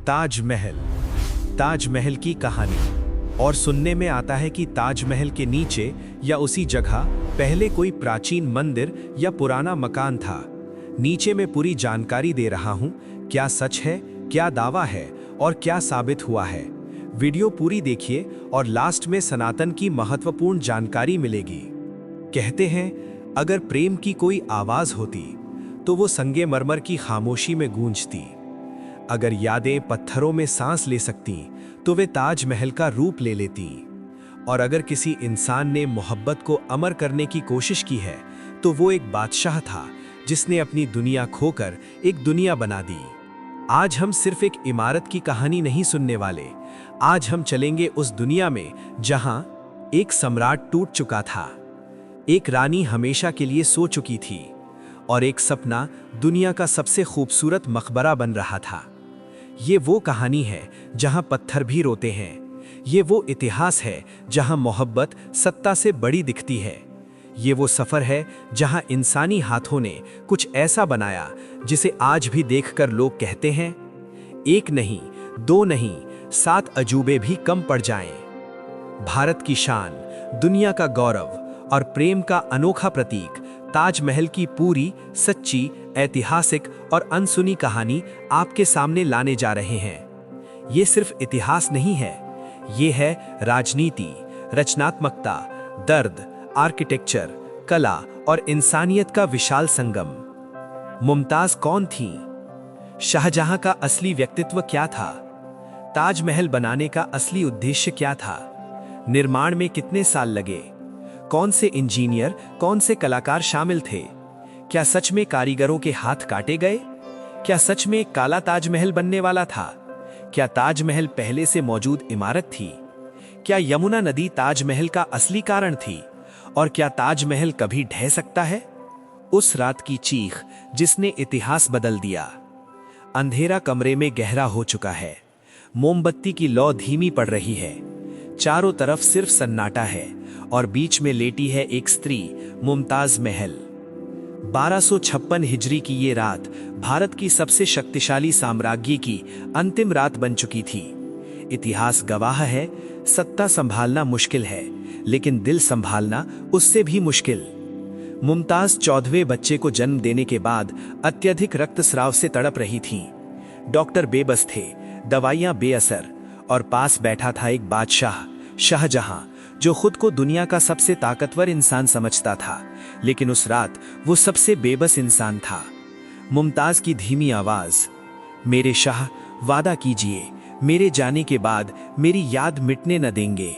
ताजमहल। ताजमहल की कहानी। और सुनने में आता है कि ताजमहल के नीचे या उसी जगह पहले कोई प्राचीन मंदिर या पुराना मकान था। नीचे में पूरी जानकारी दे रहा हूं, क्या सच है, क्या दावा है और क्या साबित हुआ है। वीडियो पूरी देखिए और लास्ट में सनातन की महत्वपूर्ण जानकारी मिलेगी। कहते हैं, अगर प्रेम की कोई आवाज होती तो वो संगमरमर की खामोशी में गूंजती। अगर यादें पत्थरों में सांस ले सकती तो वे ताजमहल का रूप ले लेती। और अगर किसी इंसान ने मोहब्बत को अमर करने की कोशिश की है तो वो एक बादशाह था जिसने अपनी दुनिया खोकर एक दुनिया बना दी। आज हम सिर्फ एक इमारत की कहानी नहीं सुनने वाले। आज हम चलेंगे उस दुनिया में जहां एक सम्राट टूट चुका था, एक रानी हमेशा के लिए सो चुकी थी और एक सपना दुनिया का सबसे खूबसूरत मकबरा बन रहा था। ये वो कहानी है जहां पत्थर भी रोते हैं। ये वो इतिहास है जहां मोहब्बत सत्ता से बड़ी दिखती है। ये वो सफर है जहां इंसानी हाथों ने कुछ ऐसा बनाया जिसे आज भी देखकर लोग कहते हैं, एक नहीं, दो नहीं, 7 अजूबे भी कम पड़ जाएं। भारत की शान, दुनिया का गौरव और प्रेम का अनोखा प्रतीक ताजमहल की पूरी, सच्ची, ऐतिहासिक और अनसुनी कहानी आपके सामने लाने जा रहे हैं। ये सिर्फ इतिहास नहीं है, ये है राजनीति, रचनात्मकता, दर्द, आर्किटेक्चर, कला और इंसानियत का विशाल संगम। मुमताज कौन थी? शाहजहां का असली व्यक्तित्व क्या था? ताजमहल बनाने का असली उद्देश्य क्या था? निर्माण में कितने साल लगे? कौन से इंजीनियर, कौन से कलाकार शामिल थे? क्या सच में कारीगरों के हाथ काटे गए? क्या सच में काला ताजमहल बनने वाला था? क्या ताजमहल पहले से मौजूद इमारत थी? क्या यमुना नदी ताजमहल का असली कारण थी? और क्या ताजमहल कभी ढह सकता है? उस रात की चीख जिसने इतिहास बदल दिया। अंधेरा कमरे में गहरा हो चुका है। मोमबत्ती की लौ धीमी पड़ रही है। चारों तरफ सिर्फ सन्नाटा है और बीच में लेटी है एक स्त्री, मुमताज महल। 1256 हिजरी की ये रात भारत की सबसे शक्तिशाली साम्राज्य की अंतिम रात बन चुकी थी। इतिहास गवाह है, सत्ता संभालना मुश्किल है, लेकिन दिल संभालना उससे भी मुश्किल। मुमताज 14वें बच्चे को जन्म देने के बाद अत्यधिक रक्तस्राव से तड़प रही थीं। डॉक्टर बेबस थे, दवाइयां बेअसर, और पास बैठा था एक बादशाह, शाहजहां, जो खुद को दुनिया का सबसे ताकतवर इंसान समझता था, लेकिन उस रात वो सबसे बेबस इंसान था। मुमताज की धीमी आवाज, मेरे शाह, वादा कीजिए, मेरे जाने के बाद मेरी याद मिटने न देंगे।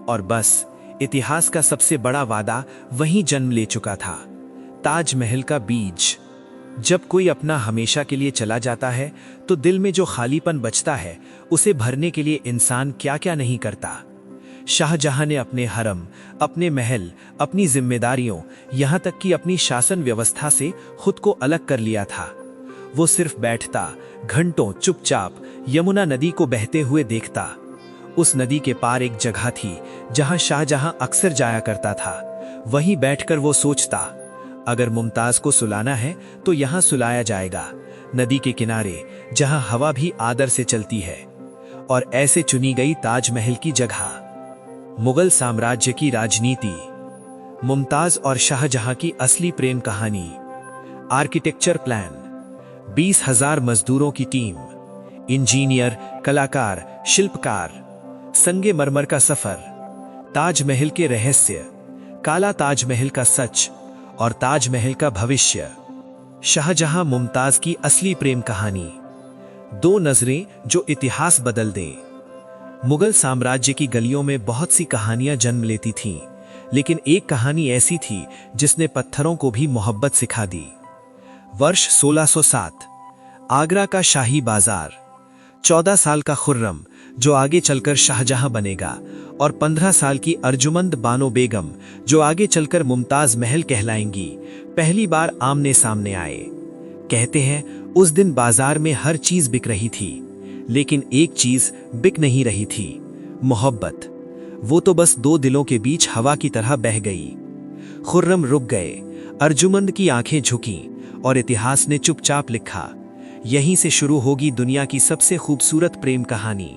और बस इतिहास का सबसे बड़ा वादा वहीं जन्म ले चुका था, ताजमहल का बीज। जब कोई अपना हमेशा के लिए चला जाता है तो दिल में जो खालीपन बचता है उसे भरने के लिए इंसान क्या क्या नहीं करता। शाहजहां ने अपने हरम, अपने महल, अपनी जिम्मेदारियों, यहां तक कि अपनी शासन व्यवस्था से खुद को अलग कर लिया था। वो सिर्फ बैठता, घंटों चुपचाप यमुना नदी को बहते हुए देखता। उस नदी के पार एक जगह थी जहां शाहजहां अक्सर जाया करता था। वहीं बैठकर वो सोचता, अगर मुमताज को सुलाना है तो यहां सुलाया जाएगा, नदी के किनारे जहां हवा भी आदर से चलती है। और ऐसे चुनी गई ताजमहल की जगह। मुगल साम्राज्य की राजनीति, मुमताज और शाहजहां की असली प्रेम कहानी। आर्किटेक्चर प्लान, 20,000 मजदूरों की टीम, इंजीनियर, कलाकार, शिल्पकार, संगमरमर का सफर, ताजमहल के रहस्य, काला ताजमहल का सच और ताजमहल का भविष्य। शाहजहां मुमताज की असली प्रेम कहानी। 2 नजरें जो इतिहास बदल दें। मुगल साम्राज्य की गलियों में बहुत सी कहानियां जन्म लेती थीं, लेकिन एक कहानी ऐसी थी जिसने पत्थरों को भी मोहब्बत सिखा दी। वर्ष 1607, आगरा का शाही बाजार। 14 साल का खुर्रम, जो आगे चलकर शाहजहां बनेगा, और 15 साल की अर्जुमंद बानो बेगम, जो आगे चलकर मुमताज महल कहलाएंगी, पहली बार आमने सामने आए। कहते हैं उस दिन बाजार में हर चीज बिक रही थी, लेकिन एक चीज बिक नहीं रही थी, मोहब्बत। वो तो बस 2 दिलों के बीच हवा की तरह बह गई। खुर्रम रुक गए, अर्जुमंद की आंखें झुकीं और इतिहास ने चुपचाप लिखा, यहीं से शुरू होगी दुनिया की सबसे खूबसूरत प्रेम कहानी,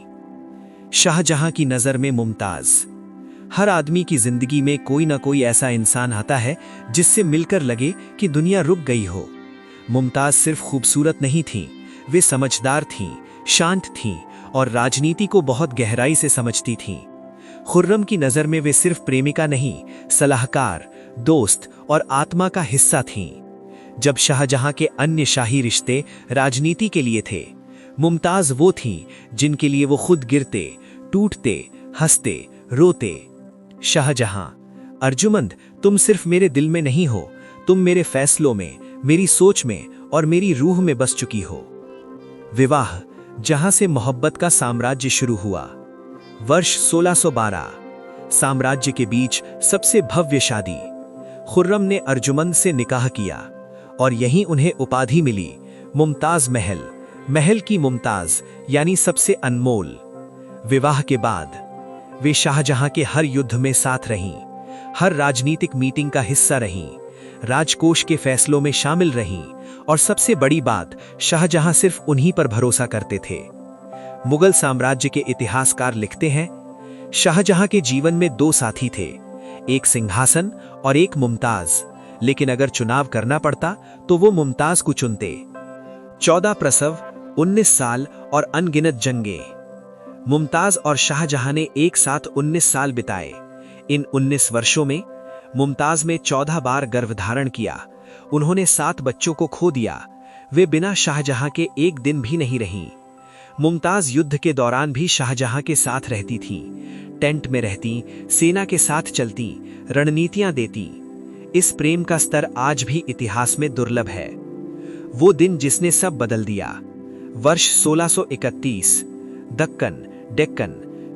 शाहजहां की नजर में मुमताज। हर आदमी की जिंदगी में कोई ना कोई ऐसा इंसान आता है जिससे मिलकर लगे कि दुनिया रुक गई हो। मुमताज सिर्फ खूबसूरत नहीं थीं, वे समझदार थीं, शांत थीं और राजनीति को बहुत गहराई से समझती थीं। खुर्रम की नजर में वे सिर्फ प्रेमिका नहीं, सलाहकार, दोस्त और आत्मा का हिस्सा थीं। जब शाहजहां के अन्य शाही रिश्ते राजनीति के लिए थे, मुमताज वो थीं जिनके लिए वो खुद गिरते, टूटते, हंसते, रोते। शाहजहां, अर्जुमंद, तुम सिर्फ मेरे दिल में नहीं हो, तुम मेरे फैसलों में, मेरी सोच में और मेरी रूह में बस चुकी हो। विवाह, जहां से मोहब्बत का साम्राज्य शुरू हुआ। वर्ष 1612। साम्राज्य के बीच सबसे भव्य शादी। खुर्रम ने अर्जुमंद से निकाह किया और यहीं उन्हें उपाधि मिली, मुमताज महल। महल की मुमताज यानी सबसे अनमोल। विवाह के बाद वे शाहजहां के हर युद्ध में साथ रहीं, हर राजनीतिक मीटिंग का हिस्सा रहीं, राजकोष के फैसलों में शामिल रहीं और सबसे बड़ी बात, शाहजहां सिर्फ उन्हीं पर भरोसा करते थे। मुगल साम्राज्य के इतिहासकार लिखते हैं, शाहजहां के जीवन में दो साथी थे, एक सिंहासन और एक मुमताज, लेकिन अगर चुनाव करना पड़ता तो वो मुमताज को चुनते। 14 प्रसव, 19 साल और अनगिनत जंगें। मुमताज और शाहजहां ने एक साथ 19 साल बिताए। इन 19 वर्षों में मुमताज में 14 बार गर्भधारण किया। उन्होंने 7 बच्चों को खो दिया। वे बिना शाहजहां के एक दिन भी नहीं रहीं। मुमताज युद्ध के दौरान भी शाहजहां के साथ रहती थीं, टेंट में रहती, सेना के साथ चलती, रणनीतियां देती। इस प्रेम का स्तर आज भी इतिहास में दुर्लभ है। वो दिन जिसने सब बदल दिया। वर्ष 1631। डेक्कन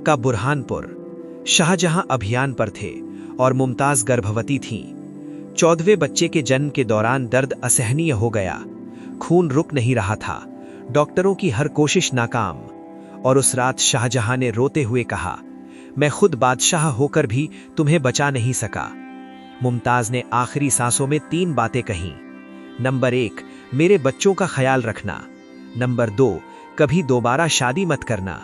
का बुरहानपुर। शाहजहां अभियान पर थे और मुमताज गर्भवती थीं। 14वें बच्चे के जन्म के दौरान दर्द असहनीय हो गया। खून रुक नहीं रहा था। डॉक्टरों की हर कोशिश नाकाम। और उस रात शाहजहां ने रोते हुए कहा, मैं खुद बादशाह होकर भी तुम्हें बचा नहीं सका। मुमताज ने आखिरी सांसों में 3 बातें कहीं। नंबर 1, मेरे बच्चों का ख्याल रखना। नंबर 2, कभी दोबारा शादी मत करना।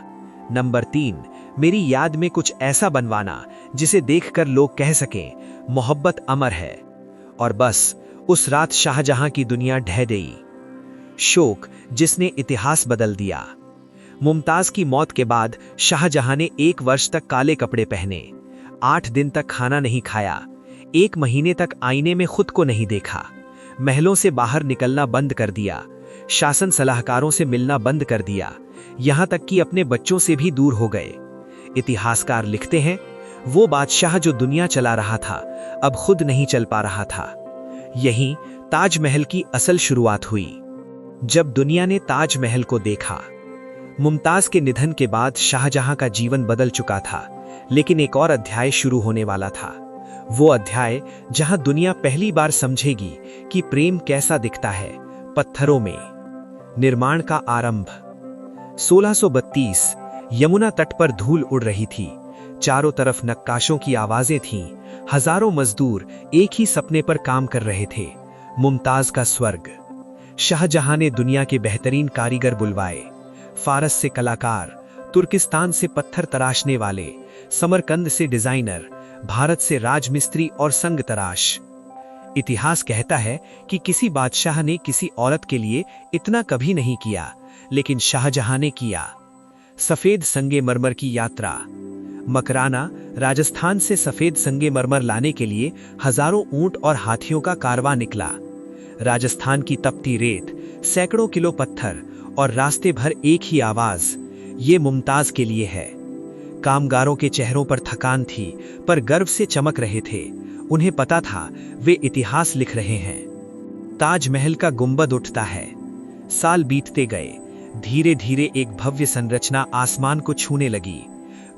नंबर 3, मेरी याद में कुछ ऐसा बनवाना जिसे देखकर लोग कह सकें, मोहब्बत अमर है। और बस उस रात शाहजहां की दुनिया ढह गई। शोक जिसने इतिहास बदल दिया। मुमताज की मौत के बाद शाहजहां ने 1 वर्ष तक काले कपड़े पहने, 8 दिन तक खाना नहीं खाया, 1 महीने तक आईने में खुद को नहीं देखा, महलों से बाहर निकलना बंद कर दिया, शासन सलाहकारों से मिलना बंद कर दिया, यहां तक कि अपने बच्चों से भी दूर हो गए। इतिहासकार लिखते हैं, वो बादशाह जो दुनिया चला रहा था अब खुद नहीं चल पा रहा था। यहीं ताजमहल की असल शुरुआत हुई। जब दुनिया ने ताजमहल को देखा। मुमताज के निधन के बाद शाहजहां का जीवन बदल चुका था, लेकिन एक और अध्याय शुरू होने वाला था। वो अध्याय जहां दुनिया पहली बार समझेगी कि प्रेम कैसा दिखता है, पत्थरों में। निर्माण का आरंभ। 1632। यमुना तट पर धूल उड़ रही थी। चारों तरफ नक्काशों की आवाजें थीं। हजारों मजदूर एक ही सपने पर काम कर रहे थे, मुमताज का स्वर्ग। शाहजहां ने दुनिया के बेहतरीन कारीगर बुलवाए। फारस से कलाकार, तुर्किस्तान से पत्थर तराशने वाले, समरकंद से डिजाइनर, भारत से राजमिस्त्री और संग तराश। इतिहास कहता है कि किसी बादशाह ने किसी औरत के लिए इतना कभी नहीं किया, लेकिन शाहजहां ने किया। सफेद संगमरमर की यात्रा। मकराना, राजस्थान से सफेद संगमरमर लाने के लिए हजारों ऊंट और हाथियों का कारवां निकला। राजस्थान की तपती रेत, सैकड़ों किलो पत्थर और रास्ते भर एक ही आवाज, ये मुमताज के लिए है। कामगारों के चेहरों पर थकान थी, पर गर्व से चमक रहे थे। उन्हें पता था वे इतिहास लिख रहे हैं। ताजमहल का गुंबद उठता है। साल बीतते गए। धीरे धीरे एक भव्य संरचना आसमान को छूने लगी।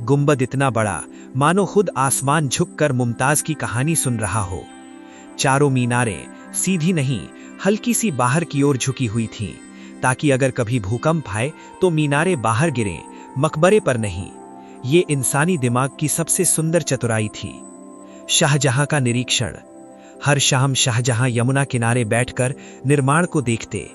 गुंबद इतना बड़ा, मानो खुद आसमान झुककर मुमताज की कहानी सुन रहा हो। चारों मीनारें सीधी नहीं, हल्की सी बाहर की ओर झुकी हुई थीं, ताकि अगर कभी भूकंप आए तो मीनारें बाहर गिरें, मकबरे पर नहीं। ये इंसानी दिमाग की सबसे सुंदर चतुराई थी। शाहजहां का निरीक्षण। हर शाम शाहजहां यमुना किनारे बैठकर निर्माण को देखते।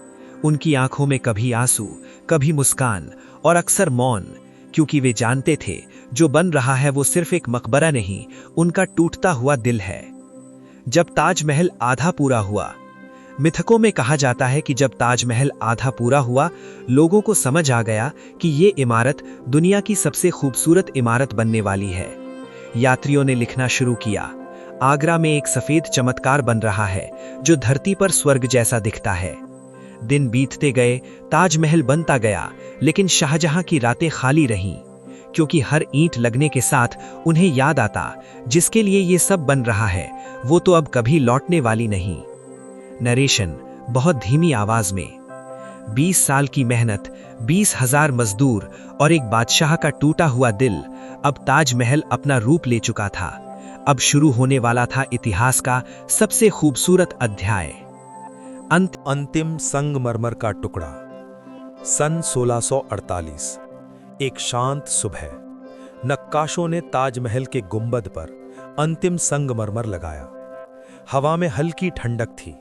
उनकी आंखों में कभी आंसू, कभी मुस्कान और अक्सर मौन, क्योंकि वे जानते थे जो बन रहा है वो सिर्फ एक मकबरा नहीं, उनका टूटता हुआ दिल है। जब ताजमहल आधा पूरा हुआ, मिथकों में कहा जाता है कि जब ताजमहल आधा पूरा हुआ, लोगों को समझ आ गया कि ये इमारत दुनिया की सबसे खूबसूरत इमारत बनने वाली है। यात्रियों ने लिखना शुरू किया, आगरा में एक सफेद चमत्कार बन रहा है जो धरती पर स्वर्ग जैसा दिखता है। दिन बीतते गए, ताजमहल बनता गया, लेकिन शाहजहां की रातें खाली रहीं, क्योंकि हर ईंट लगने के साथ उन्हें याद आता, जिसके लिए ये सब बन रहा है वो तो अब कभी लौटने वाली नहीं। नरेशन बहुत धीमी आवाज में। 20 साल की मेहनत, 20,000 मजदूर और एक बादशाह का टूटा हुआ दिल, अब ताजमहल अपना रूप ले चुका था। अब शुरू होने वाला था इतिहास का सबसे खूबसूरत अध्याय। अंतिम संगमरमर का टुकड़ा। सन 1648। एक शांत सुबह, नक्काशों ने ताजमहल के गुंबद पर अंतिम संगमरमर लगाया। हवा में हल्की ठंडक थी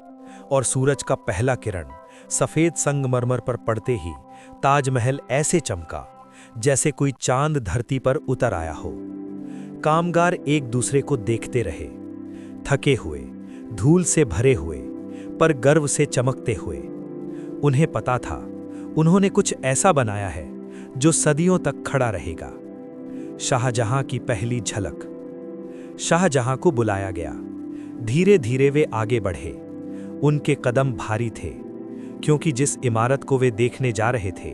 और सूरज का पहला किरण सफेद संगमरमर पर पड़ते ही ताजमहल ऐसे चमका जैसे कोई चांद धरती पर उतर आया हो। कामगार एक दूसरे को देखते रहे, थके हुए, धूल से भरे हुए, पर गर्व से चमकते हुए। उन्हें पता था उन्होंने कुछ ऐसा बनाया है जो सदियों तक खड़ा रहेगा। शाहजहां की पहली झलक। शाहजहां को बुलाया गया। धीरे धीरे वे आगे बढ़े। उनके कदम भारी थे, क्योंकि जिस इमारत को वे देखने जा रहे थे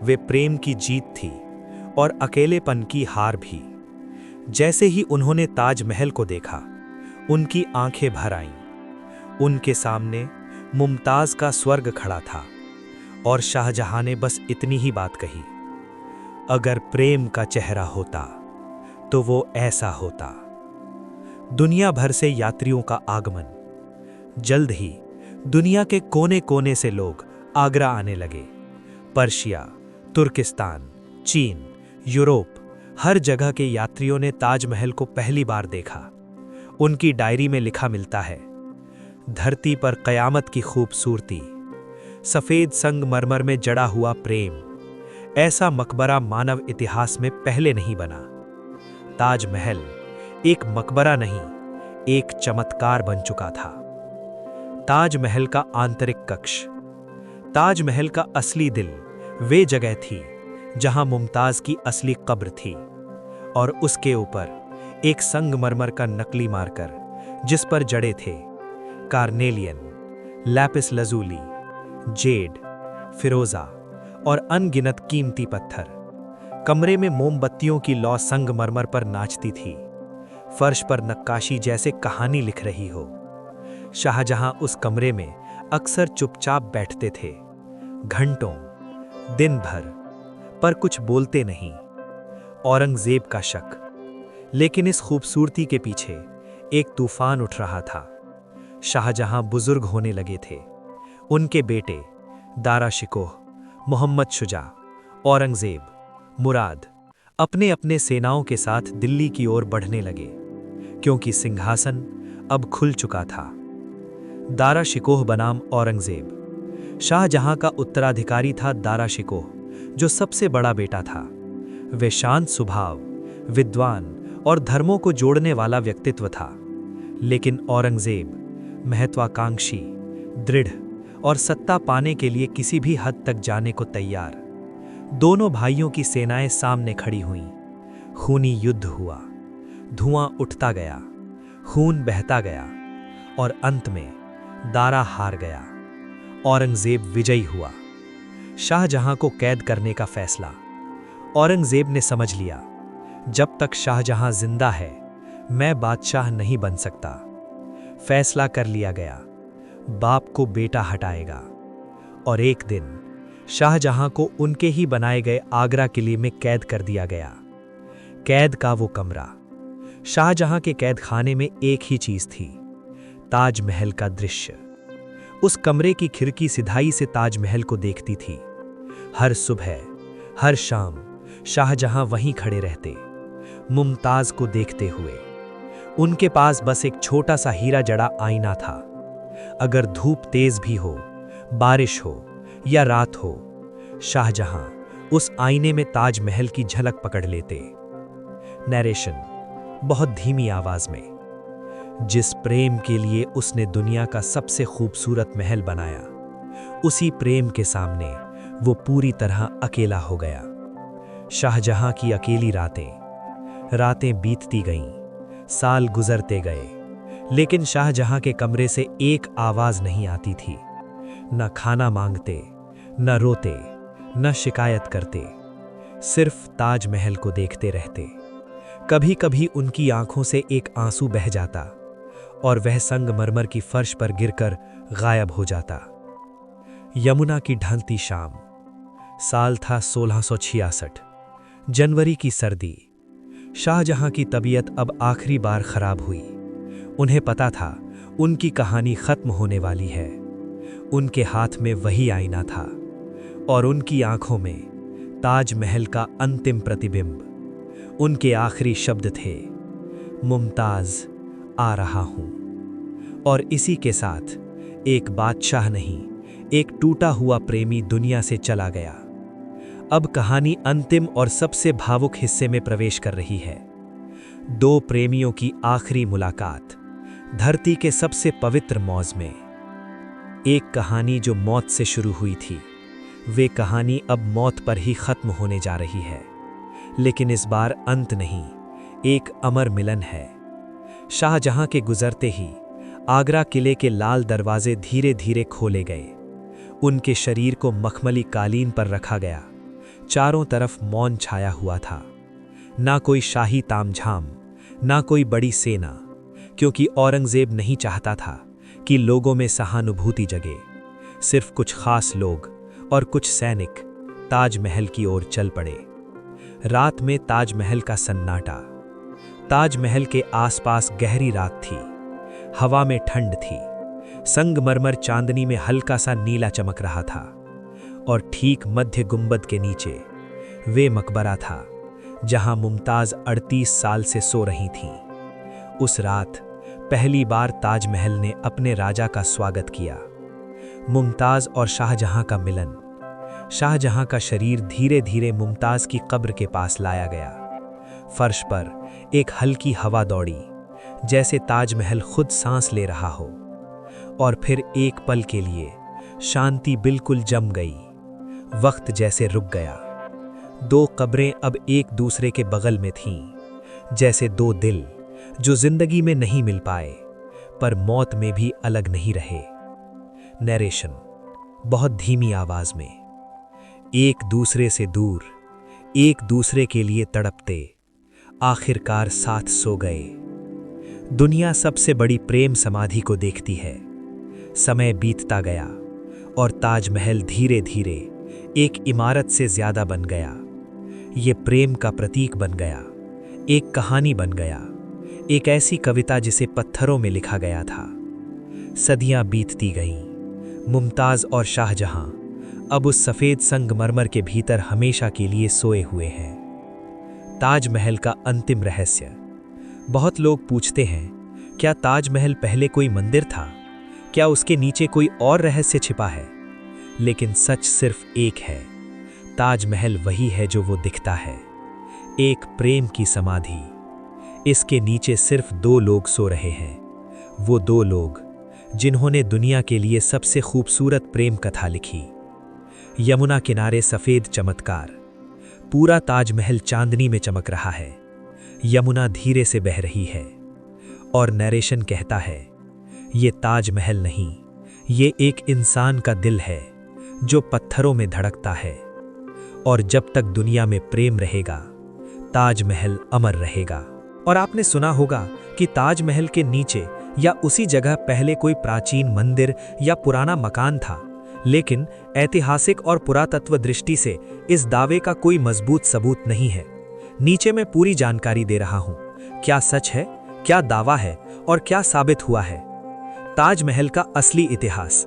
वे प्रेम की जीत थी और अकेलेपन की हार भी। जैसे ही उन्होंने ताजमहल को देखा, उनकी आंखें भर आईं। उनके सामने मुमताज का स्वर्ग खड़ा था और शाहजहां ने बस इतनी ही बात कही, अगर प्रेम का चेहरा होता तो वो ऐसा होता। दुनिया भर से यात्रियों का आगमन। जल्द ही दुनिया के कोने कोने से लोग आगरा आने लगे। पर्शिया, तुर्किस्तान, चीन, यूरोप, हर जगह के यात्रियों ने ताजमहल को पहली बार देखा। उनकी डायरी में लिखा मिलता है, धरती पर कयामत की खूबसूरती, सफेद संगमरमर में जड़ा हुआ प्रेम, ऐसा मकबरा मानव इतिहास में पहले नहीं बना। ताजमहल एक मकबरा नहीं, एक चमत्कार बन चुका था। ताजमहल का आंतरिक कक्ष। ताजमहल का असली दिल वे जगह थी जहां मुमताज की असली कब्र थी, और उसके ऊपर एक संगमरमर का नकली मार्कर, जिस पर जड़े थे कार्नेलियन, लैपिस लजूली, जेड, फिरोजा और अनगिनत कीमती पत्थर। कमरे में मोमबत्तियों की लौ संगमरमर पर नाचती थी, फर्श पर नक्काशी जैसे कहानी लिख रही हो। शाहजहां उस कमरे में अक्सर चुपचाप बैठते थे, घंटों, दिन भर, पर कुछ बोलते नहीं। औरंगजेब का शक। लेकिन इस खूबसूरती के पीछे एक तूफान उठ रहा था। शाहजहां बुजुर्ग होने लगे थे। उनके बेटे दारा शिकोह, मोहम्मद शुजा, औरंगजेब, मुराद अपने अपने सेनाओं के साथ दिल्ली की ओर बढ़ने लगे, क्योंकि सिंहासन अब खुल चुका था। दारा शिकोह बनाम औरंगजेब। शाहजहां का उत्तराधिकारी था दारा शिकोह, जो सबसे बड़ा बेटा था। वे शांत स्वभाव, विद्वान और धर्मों को जोड़ने वाला व्यक्तित्व था। लेकिन औरंगजेब महत्वाकांक्षी, दृढ़ और सत्ता पाने के लिए किसी भी हद तक जाने को तैयार। दोनों भाइयों की सेनाएं सामने खड़ी हुईं। खूनी युद्ध हुआ, धुआं उठता गया, खून बहता गया, और अंत में दारा हार गया। औरंगजेब विजयी हुआ। शाहजहां को कैद करने का फैसला। औरंगजेब ने समझ लिया, जब तक शाहजहां जिंदा है मैं बादशाह नहीं बन सकता। फैसला कर लिया गया, बाप को बेटा हटाएगा। और एक दिन शाहजहां को उनके ही बनाए गए आगरा किले में कैद कर दिया गया। कैद का वो कमरा। शाहजहां के कैद खाने में एक ही चीज थी, ताजमहल का दृश्य। उस कमरे की खिड़की सिधाई से ताजमहल को देखती थी। हर सुबह, हर शाम शाहजहां वहीं खड़े रहते, मुमताज को देखते हुए। उनके पास बस एक छोटा सा हीरा जड़ा आईना था। अगर धूप तेज भी हो, बारिश हो या रात हो, शाहजहां उस आईने में ताजमहल की झलक पकड़ लेते। नरेशन बहुत धीमी आवाज में। जिस प्रेम के लिए उसने दुनिया का सबसे खूबसूरत महल बनाया, उसी प्रेम के सामने वो पूरी तरह अकेला हो गया। शाहजहां की अकेली रातें बीतती गईं, साल गुजरते गए, लेकिन शाहजहां के कमरे से एक आवाज नहीं आती थी। न खाना मांगते, न रोते, न शिकायत करते, सिर्फ ताजमहल को देखते रहते। कभी कभी उनकी आंखों से एक आंसू बह जाता और वह संगमरमर की फर्श पर गिरकर गायब हो जाता। यमुना की ढलती शाम। साल था 1666। जनवरी की सर्दी। शाहजहां की तबीयत अब आखिरी बार खराब हुई। उन्हें पता था उनकी कहानी खत्म होने वाली है। उनके हाथ में वही आईना था और उनकी आंखों में ताजमहल का अंतिम प्रतिबिंब। उनके आखिरी शब्द थे, मुमताज आ रहा हूं। और इसी के साथ एक बादशाह नहीं, एक टूटा हुआ प्रेमी दुनिया से चला गया। अब कहानी अंतिम और सबसे भावुक हिस्से में प्रवेश कर रही है। दो प्रेमियों की आखिरी मुलाकात, धरती के सबसे पवित्र मौज में। एक कहानी जो मौत से शुरू हुई थी, वे कहानी अब मौत पर ही खत्म होने जा रही है। लेकिन इस बार अंत नहीं, एक अमर मिलन है। शाहजहां के गुजरते ही आगरा किले के लाल दरवाजे धीरे धीरे खोले गए। उनके शरीर को मखमली कालीन पर रखा गया। चारों तरफ मौन छाया हुआ था। ना कोई शाही तामझाम, ना कोई बड़ी सेना, क्योंकि औरंगजेब नहीं चाहता था कि लोगों में सहानुभूति जगे। सिर्फ कुछ खास लोग और कुछ सैनिक ताजमहल की ओर चल पड़े। रात में ताजमहल का सन्नाटा। ताजमहल के आसपास गहरी रात थी। हवा में ठंड थी। संगमरमर चांदनी में हल्का सा नीला चमक रहा था। और ठीक मध्य गुंबद के नीचे वे मकबरा था जहां मुमताज 38 साल से सो रही थीं। उस रात पहली बार ताजमहल ने अपने राजा का स्वागत किया। मुमताज और शाहजहां का मिलन। शाहजहां का शरीर धीरे धीरे मुमताज की कब्र के पास लाया गया। फर्श पर एक हल्की हवा दौड़ी, जैसे ताजमहल खुद सांस ले रहा हो। और फिर एक पल के लिए शांति बिल्कुल जम गई। वक्त जैसे रुक गया। दो कब्रें अब एक दूसरे के बगल में थीं, जैसे दो दिल जो जिंदगी में नहीं मिल पाए पर मौत में भी अलग नहीं रहे। नरेशन बहुत धीमी आवाज में। एक दूसरे से दूर, एक दूसरे के लिए तड़पते, आखिरकार साथ सो गए। दुनिया सबसे बड़ी प्रेम समाधि को देखती है। समय बीतता गया और ताजमहल धीरे धीरे एक इमारत से ज्यादा बन गया। ये प्रेम का प्रतीक बन गया, एक कहानी बन गया, एक ऐसी कविता जिसे पत्थरों में लिखा गया था। सदियां बीतती गईं। मुमताज और शाहजहां अब उस सफेद संगमरमर के भीतर हमेशा के लिए सोए हुए हैं। ताजमहल का अंतिम रहस्य। बहुत लोग पूछते हैं, क्या ताजमहल पहले कोई मंदिर था? क्या उसके नीचे कोई और रहस्य छिपा है? लेकिन सच सिर्फ एक है, ताजमहल वही है जो वो दिखता है, एक प्रेम की समाधि। इसके नीचे सिर्फ दो लोग सो रहे हैं, वो दो लोग जिन्होंने दुनिया के लिए सबसे खूबसूरत प्रेम कथा लिखी। यमुना किनारे सफेद चमत्कार। पूरा ताजमहल चांदनी में चमक रहा है। यमुना धीरे से बह रही है और नरेशन कहता है, ये ताजमहल नहीं, ये एक इंसान का दिल है जो पत्थरों में धड़कता है। और जब तक दुनिया में प्रेम रहेगा, ताजमहल अमर रहेगा। और आपने सुना होगा कि ताजमहल के नीचे या उसी जगह पहले कोई प्राचीन मंदिर या पुराना मकान था, लेकिन ऐतिहासिक और पुरातत्व दृष्टि से इस दावे का कोई मजबूत सबूत नहीं है। नीचे मैं पूरी जानकारी दे रहा हूं। क्या सच है, क्या दावा है और क्या साबित हुआ है। ताजमहल का असली इतिहास।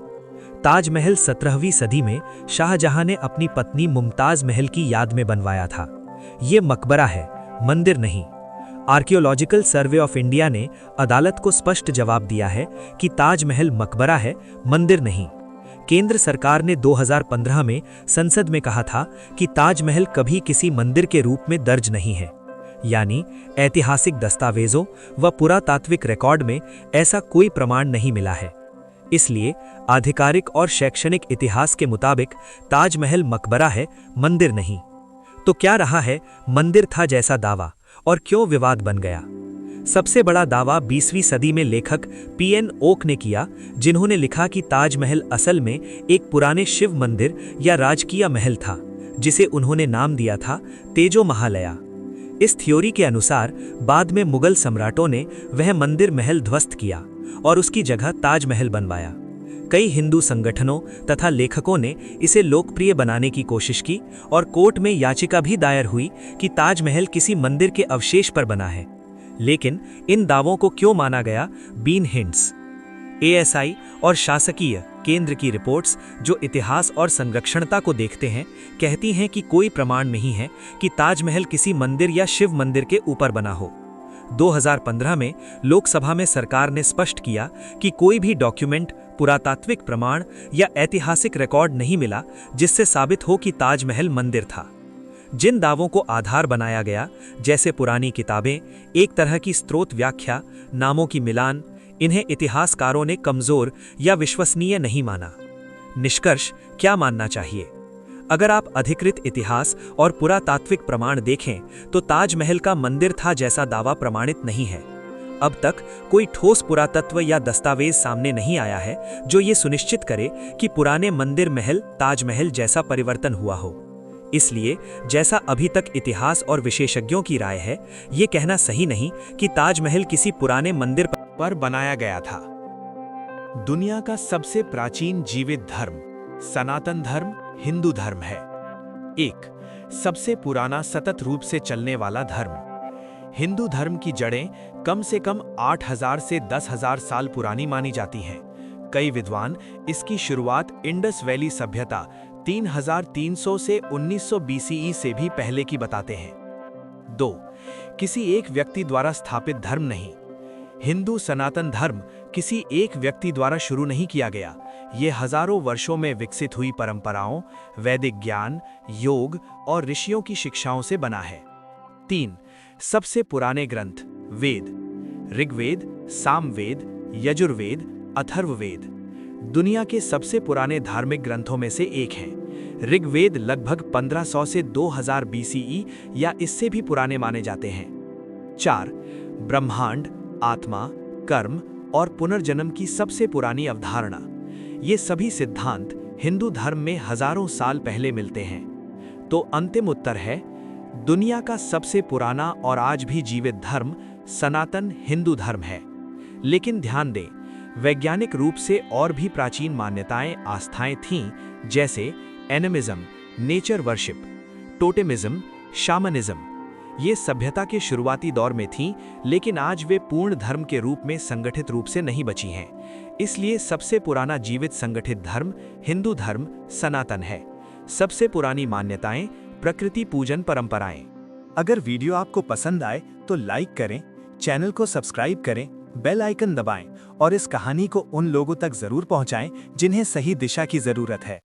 ताजमहल 17वीं सदी में शाहजहां ने अपनी पत्नी मुमताज महल की याद में बनवाया था। ये मकबरा है, मंदिर नहीं। आर्कियोलॉजिकल सर्वे ऑफ इंडिया ने अदालत को स्पष्ट जवाब दिया है कि ताजमहल मकबरा है, मंदिर नहीं। केंद्र सरकार ने 2015 में संसद में कहा था कि ताजमहल कभी किसी मंदिर के रूप में दर्ज नहीं है, यानी ऐतिहासिक दस्तावेजों व पुरातात्विक रिकॉर्ड में ऐसा कोई प्रमाण नहीं मिला है। इसलिए आधिकारिक और शैक्षणिक इतिहास के मुताबिक ताजमहल मकबरा है, मंदिर नहीं। तो क्या रहा है मंदिर था जैसा दावा और क्यों विवाद बन गया? सबसे बड़ा दावा 20वीं सदी में लेखक पीएन ओक ने किया, जिन्होंने लिखा कि ताजमहल असल में एक पुराने शिव मंदिर या राजकीय महल था, जिसे उन्होंने नाम दिया था तेजो महालया। इस थ्योरी के अनुसार बाद में मुगल सम्राटों ने वह मंदिर महल ध्वस्त किया और उसकी जगह ताजमहल बनवाया। कई हिंदू संगठनों तथा लेखकों ने इसे लोकप्रिय बनाने की कोशिश की और कोर्ट में याचिका भी दायर हुई कि ताजमहल किसी मंदिर के अवशेष पर बना है। लेकिन इन दावों को क्यों माना गया? बीन हिंट्स, एएसआई और शासकीय केंद्र की रिपोर्ट्स, जो इतिहास और संरक्षणता को देखते हैं, कहती हैं कि कोई प्रमाण नहीं है कि ताजमहल किसी मंदिर या शिव मंदिर के ऊपर बना हो। 2015 में लोकसभा में सरकार ने स्पष्ट किया कि कोई भी डॉक्यूमेंट, पुरातात्विक प्रमाण या ऐतिहासिक रिकॉर्ड नहीं मिला जिससे साबित हो कि ताजमहल मंदिर था। जिन दावों को आधार बनाया गया, जैसे पुरानी किताबें, एक तरह की स्रोत व्याख्या, नामों की मिलान, इन्हें इतिहासकारों ने कमजोर या विश्वसनीय नहीं माना। निष्कर्ष क्या मानना चाहिए? अगर आप अधिकृत इतिहास और पुरातात्विक प्रमाण देखें तो ताजमहल का मंदिर था जैसा दावा प्रमाणित नहीं है। अब तक कोई ठोस पुरातत्व या दस्तावेज सामने नहीं आया है जो ये सुनिश्चित करे कि पुराने मंदिर महल ताजमहल जैसा परिवर्तन हुआ हो। इसलिए जैसा अभी तक इतिहास और विशेषज्ञों की राय है, ये कहना सही नहीं कि ताजमहल किसी पुराने मंदिर पर बनाया गया था। दुनिया का सबसे प्राचीन जीवित धर्म सनातन धर्म हिंदू धर्म है। एक सबसे पुराना सतत रूप से चलने वाला धर्म। हिंदू धर्म की जड़ें कम से कम 8000 से 10,000 साल पुरानी मानी जाती हैं। कई विद्वान इसकी शुरुआत इंडस वैली सभ्यता 3300 से 1900 बीसीई से भी पहले की बताते हैं। 2 किसी एक व्यक्ति द्वारा स्थापित धर्म नहीं। हिंदू सनातन धर्म किसी एक व्यक्ति द्वारा शुरू नहीं किया गया। ये हजारों वर्षों में विकसित हुई परंपराओं, वैदिक ज्ञान, योग और ऋषियों की शिक्षाओं से बना है। 3 सबसे पुराने ग्रंथ वेद, ऋग्वेद, सामवेद, यजुर्वेद, अथर्ववेद दुनिया के सबसे पुराने धार्मिक ग्रंथों में से एक हैं। ऋग्वेद लगभग 1500 से 2000 बीसीई या इससे भी पुराने माने जाते हैं। 4 ब्रह्मांड, आत्मा, कर्म और पुनर्जन्म की सबसे पुरानी अवधारणा। ये सभी सिद्धांत हिंदू धर्म में हजारों साल पहले मिलते हैं। तो अंतिम उत्तर है, दुनिया का सबसे पुराना और आज भी जीवित धर्म सनातन हिंदू धर्म है। लेकिन ध्यान दें, वैज्ञानिक रूप से और भी प्राचीन मान्यताएं, आस्थाएं थीं, जैसे एनिमिज्म, नेचर वर्शिप, टोटेमिज्म, शामनिज्म। ये सभ्यता के शुरुआती दौर में थीं, लेकिन आज वे पूर्ण धर्म के रूप में संगठित रूप से नहीं बची हैं। इसलिए सबसे पुराना जीवित संगठित धर्म हिंदू धर्म सनातन है। सबसे पुरानी मान्यताएं, प्रकृति पूजन परंपराएं। अगर वीडियो आपको पसंद आए तो लाइक करें, चैनल को सब्सक्राइब करें, बेल आइकन दबाएं और इस कहानी को उन लोगों तक जरूर पहुंचाएं जिन्हें सही दिशा की जरूरत है।